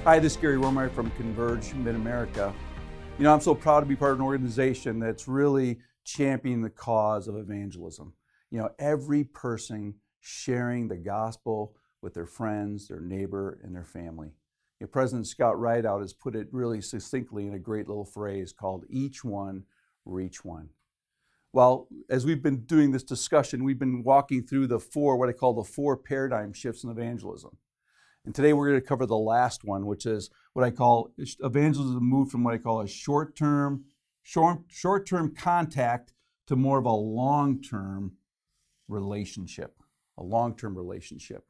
Hi, this is Gary Rohrmayer from Converge MidAmerica. You know, I'm so proud to be part of an organization that's really championing the cause of evangelism. You know, every person sharing the gospel with their friends, their neighbor, and their family. You know, President Scott Rideout has put it really succinctly in a great little phrase called "each one, reach one." Well, as we've been doing this discussion, we've been walking through what I call the four paradigm shifts in evangelism. And today we're going to cover the last one, which is what I call evangelism moved from what I call a short-term contact to more of a long-term relationship, a long-term relationship.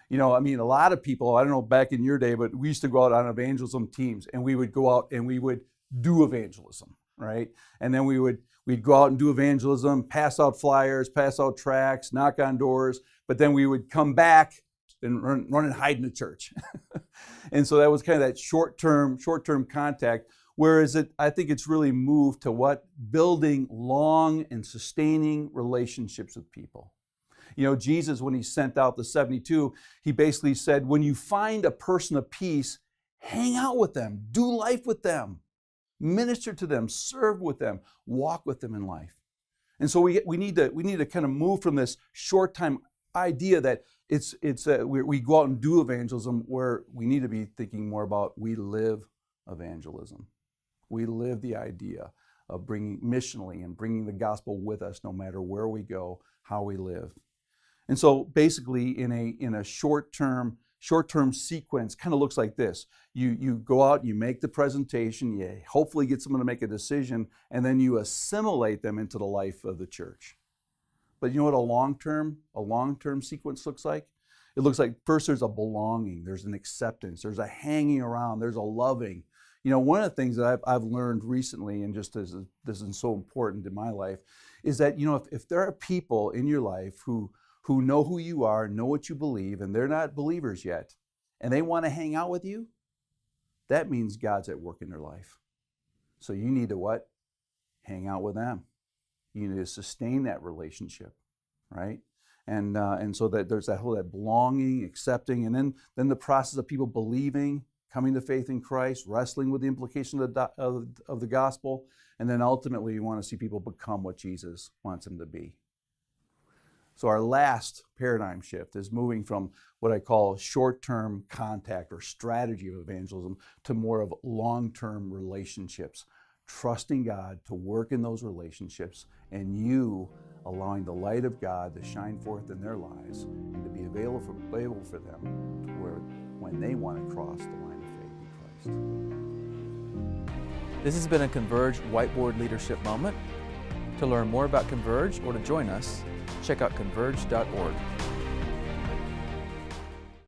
You know, I mean, a lot of people, I don't know back in your day, but we used to go out on evangelism teams and we would go out and we would do evangelism, right? And then we'd go out and do evangelism, pass out flyers, pass out tracts, knock on doors, but then we would come back and run and hide in the church. And so that was kind of that short-term contact, whereas I think it's really moved to what? Building long and sustaining relationships with people. You know, Jesus, when he sent out the 72, he basically said, when you find a person of peace, hang out with them, do life with them, minister to them, serve with them, walk with them in life. And so we need to kind of move from this short-time idea that we go out and do evangelism, where we need to be thinking more about we live evangelism. We live the idea of bringing missionally and bringing the gospel with us no matter where we go, how we live. And so basically in a short-term sequence kind of looks like this. You go out, you make the presentation, you hopefully get someone to make a decision, and then you assimilate them into the life of the church. But you know what a long-term sequence looks like? It looks like first there's a belonging, there's an acceptance, there's a hanging around, there's a loving. You know, one of the things that I've learned recently, and just as this is so important in my life, is that, you know, if there are people in your life who know who you are, know what you believe, and they're not believers yet, and they want to hang out with you, that means God's at work in their life. So you need to what? Hang out with them. You need to sustain that relationship, right? And so that there's that belonging, accepting, and then the process of people believing, coming to faith in Christ, wrestling with the implications of the gospel, and then ultimately you want to see people become what Jesus wants them to be. So our last paradigm shift is moving from what I call short-term contact or strategy of evangelism to more of long-term relationships, trusting God to work in those relationships, and you allowing the light of God to shine forth in their lives and to be available for them to where when they want to cross the line of faith in Christ. This has been a Converge Whiteboard Leadership Moment. To learn more about Converge or to join us, check out converge.org.